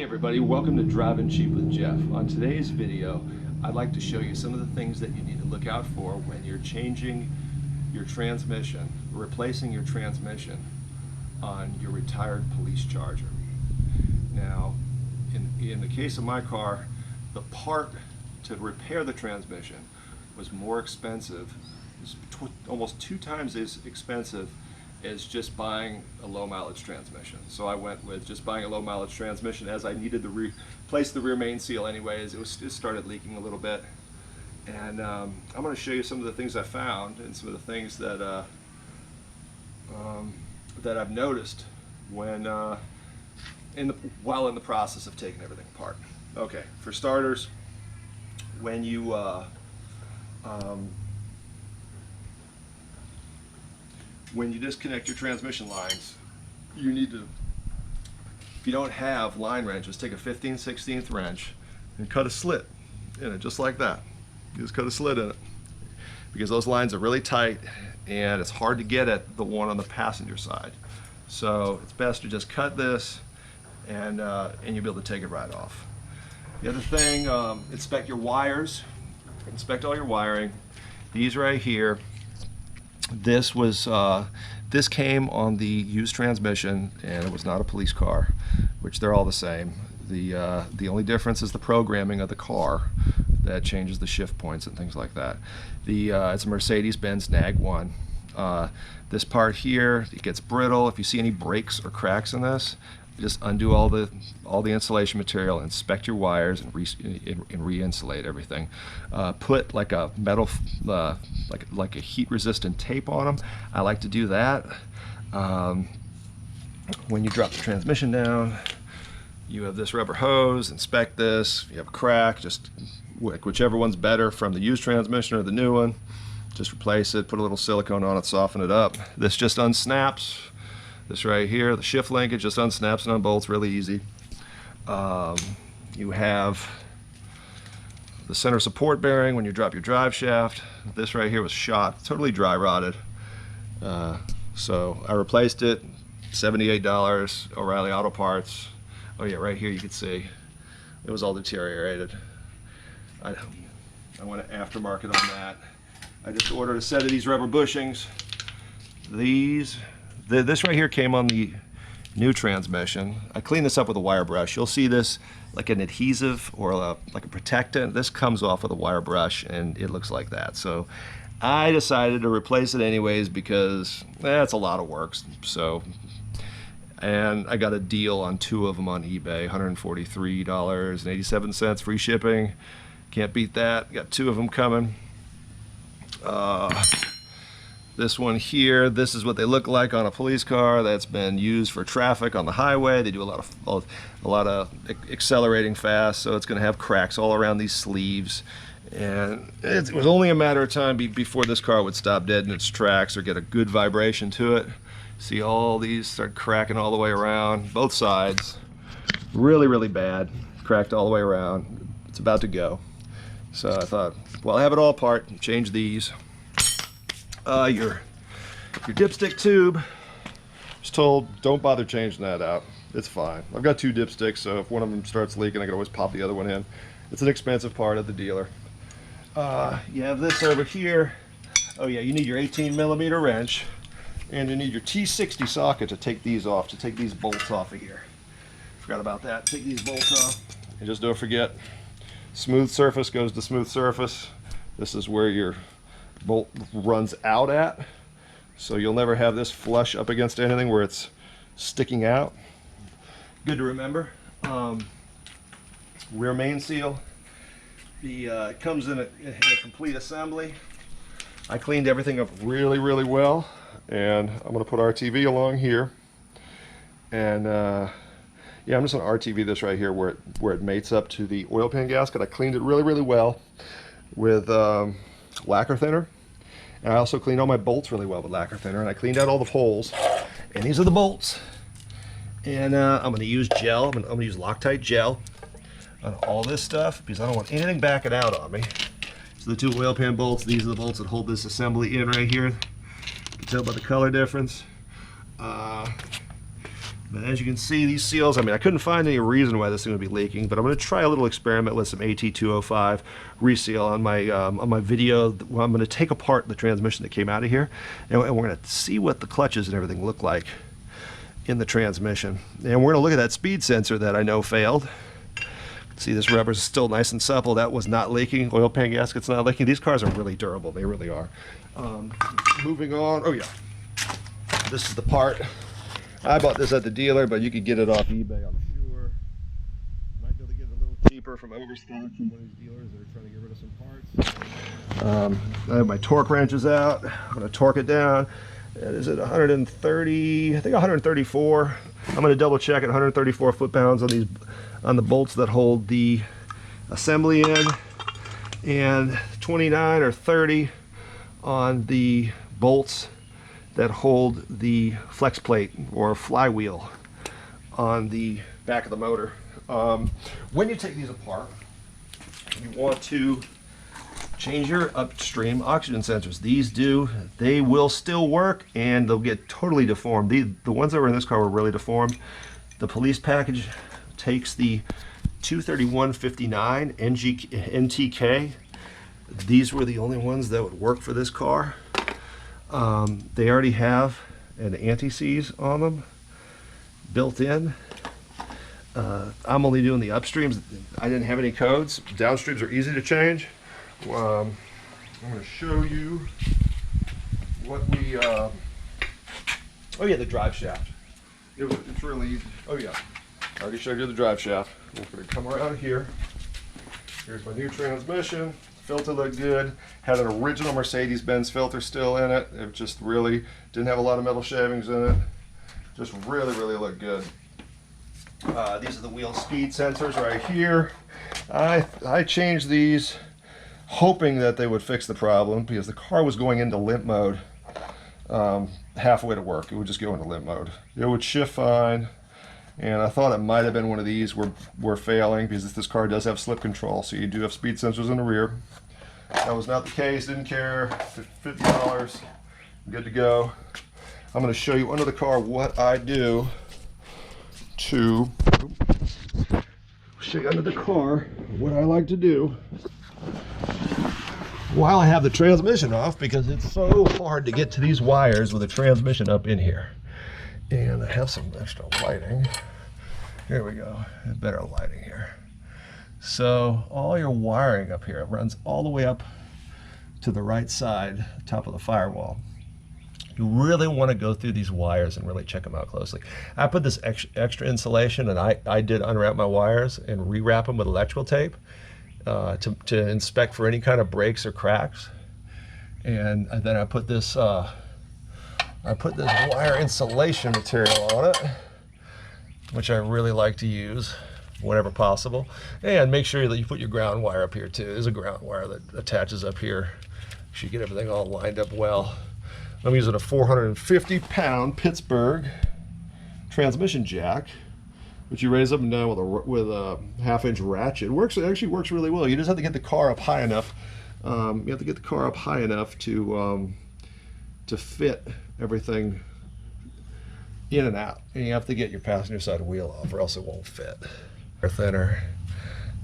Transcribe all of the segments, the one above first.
everybody, welcome to Driving Cheap with Jeff. On today's video, I'd like to show you some of the things that you need to look out for when you're changing your transmission, replacing your transmission on your retired police charger. Now, in the case of my car, the part to repair the transmission was more expensive. It was almost 2 times as expensive as just buying a low mileage transmission. So I went with just buying a low mileage transmission, as I needed to replace the rear main seal anyways. It started leaking a little bit. And I'm going to show you some of the things I found and some of the things that that I've noticed when while in the process of taking everything apart. Okay, for starters, when you disconnect your transmission lines, you need to, if you don't have line wrenches, take a 15/16 wrench and cut a slit in it, just like that. You just cut a slit in it, because those lines are really tight and it's hard to get at the one on the passenger side. So it's best to just cut this and you'll be able to take it right off. The other thing, inspect your wires, inspect all your wiring. These right here, this came on the used transmission, and it was not a police car, which they're all the same. The only difference is the programming of the car that changes the shift points and things like that. It's a Mercedes-Benz Nag 1. This part here, it gets brittle. If you see any breaks or cracks in this, just undo all the insulation material, inspect your wires, and re-insulate everything. Put like a metal, like a heat-resistant tape on them. I like to do that. When you drop the transmission down, you have this rubber hose. Inspect this. If you have a crack, just whichever one's better, from the used transmission or the new one, just replace it. Put a little silicone on it, soften it up. This just unsnaps. This right here, the shift linkage, just unsnaps and unbolts really easy. You have the center support bearing when you drop your drive shaft. This right here was shot, totally dry rotted. So I replaced it, $78, O'Reilly Auto Parts. Oh yeah, right here you can see it was all deteriorated. I went aftermarket on that. I just ordered a set of these rubber bushings. This right here came on the new transmission. I cleaned this up with a wire brush. You'll see this like an adhesive or like a protectant. This comes off with a wire brush and it looks like that. So I decided to replace it anyways, because it's a lot of work. So, and I got a deal on 2 of them on eBay, $143.87 free shipping. Can't beat that. Got 2 of them coming. This one here, this is what they look like on a police car that's been used for traffic on the highway. They do a lot of accelerating fast, so it's going to have cracks all around these sleeves. And it was only a matter of time before this car would stop dead in its tracks or get a good vibration to it. See all these start cracking all the way around, both sides. Really, really bad. Cracked all the way around. It's about to go. So I thought, well, I have it all apart, change these. Your dipstick tube, I was told don't bother changing that out. It's fine. I've got 2 dipsticks, so if one of them starts leaking, I can always pop the other one in. It's an expensive part at the dealer. You have this over here. Oh yeah, you need your 18mm wrench, and you need your T60 socket to take these off, to take these bolts off of here. Forgot about that. Take these bolts off, and just don't forget, smooth surface goes to smooth surface. This is where your bolt runs out at, so you'll never have this flush up against anything where it's sticking out. Good to remember. Rear main seal, it comes in a complete assembly. I cleaned everything up really, really well, and I'm going to put RTV along here, and yeah, I'm just going to RTV this right here where it mates up to the oil pan gasket. I cleaned it really, really well with lacquer thinner, and I also cleaned all my bolts really well with lacquer thinner, and I cleaned out all the holes, and these are the bolts. And I'm going to use gel. I'm going to use Loctite gel on all this stuff, because I don't want anything backing out on me. So the 2 oil pan bolts, these are the bolts that hold this assembly in right here. You can tell by the color difference. But as you can see, these seals, I mean, I couldn't find any reason why this thing would be leaking, but I'm going to try a little experiment with some AT205 reseal on my video. Well, I'm going to take apart the transmission that came out of here, and we're going to see what the clutches and everything look like in the transmission. And we're going to look at that speed sensor that I know failed. See, this rubber is still nice and supple. That was not leaking. Oil pan gasket's not leaking. These cars are really durable. They really are. Moving on. Oh, yeah. This is the part. I bought this at the dealer, but you could get it off eBay, I'm sure. Might be able to get it a little cheaper from Overstock from one of these dealers that are trying to get rid of some parts. I have my torque wrenches out. I'm going to torque it down. Is it 130? I think 134. I'm going to double check it. 134 foot-pounds on the bolts that hold the assembly in, and 29 or 30 on the bolts that hold the flex plate or flywheel on the back of the motor. When you take these apart, you want to change your upstream oxygen sensors. They will still work, and they'll get totally deformed. The ones that were in this car were really deformed. The police package takes the 23159 NTK. These were the only ones that would work for this car. They already have an anti-seize on them built in. I'm only doing the upstreams. I didn't have any codes. Downstreams are easy to change. I'm going to show you what we, oh yeah, the drive shaft. It's really easy. Oh yeah, I already showed you the drive shaft. We're going to come around here. Here's my new transmission. Filter looked good. Had an original Mercedes-Benz filter still in it. It just really didn't have a lot of metal shavings in it. Just really, really looked good. These are the wheel speed sensors right here. I changed these hoping that they would fix the problem, because the car was going into limp mode halfway to work. It would just go into limp mode. It would shift fine, and I thought it might have been one of these were failing, because this car does have slip control, so you do have speed sensors in the rear. That was not the case. Didn't care. $50. Good to go. I'm going to show you under the car what I do to show you under the car what I like to do while I have the transmission off, because it's so hard to get to these wires with the transmission up in here. And I have some extra lighting. Here we go. Better lighting here. So all your wiring up here runs all the way up to the right side, top of the firewall. You really want to go through these wires and really check them out closely. I put this extra insulation, and I did unwrap my wires and rewrap them with electrical tape to inspect for any kind of breaks or cracks. And then I put this wire insulation material on it, which I really like to use whenever possible. And make sure that you put your ground wire up here too. There's a ground wire that attaches up here. You should get everything all lined up well. I'm using a 450-pound Pittsburgh transmission jack, which you raise up and down with a half-inch ratchet. It actually works really well. You just have to get the car up high enough. You have to get the car up high enough to fit everything in and out. And you have to get your passenger side wheel off, or else it won't fit. Thinner,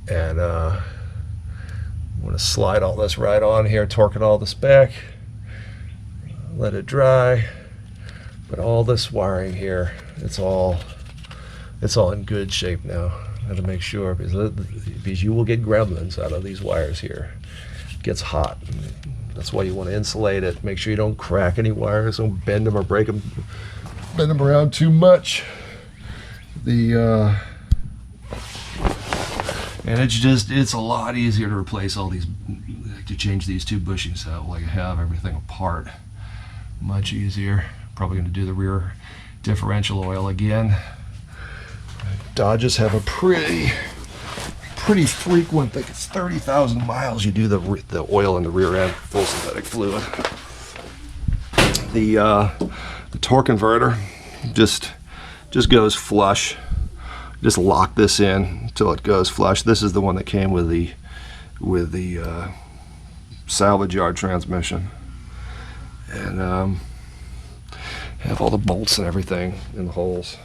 and I'm going to slide all this right on here, torque it all this back, let it dry. But all this wiring here, it's all in good shape now. I have to make sure, because you will get gremlins out of these wires here. It gets hot. That's why you want to insulate it. Make sure you don't crack any wires, don't bend them or break them, bend them around too much. And it's a lot easier to replace all these, to change these two bushings out, like I have everything apart. Much easier. Probably going to do the rear differential oil again. Dodges have a pretty frequent, I think it's 30,000 miles you do the oil in the rear end, full synthetic fluid. The torque converter just goes flush. Just lock this in until it goes flush. This is the one that came with the salvage yard transmission, and have all the bolts and everything in the holes.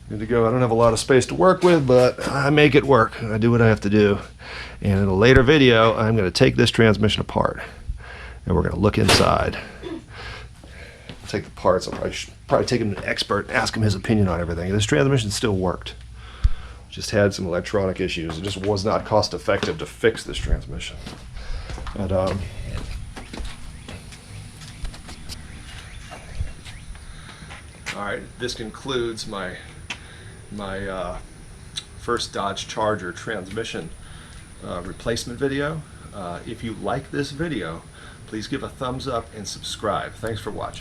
Good to go. I don't have a lot of space to work with, but I make it work. I do what I have to do. And in a later video, I'm going to take this transmission apart, and we're going to look inside. Take the parts. I'll probably take him to an expert, ask him his opinion on everything. This transmission still worked. Just had some electronic issues. It just was not cost effective to fix this transmission. But all right, this concludes my first Dodge Charger transmission replacement video. If you like this video, please give a thumbs up and subscribe. Thanks for watching.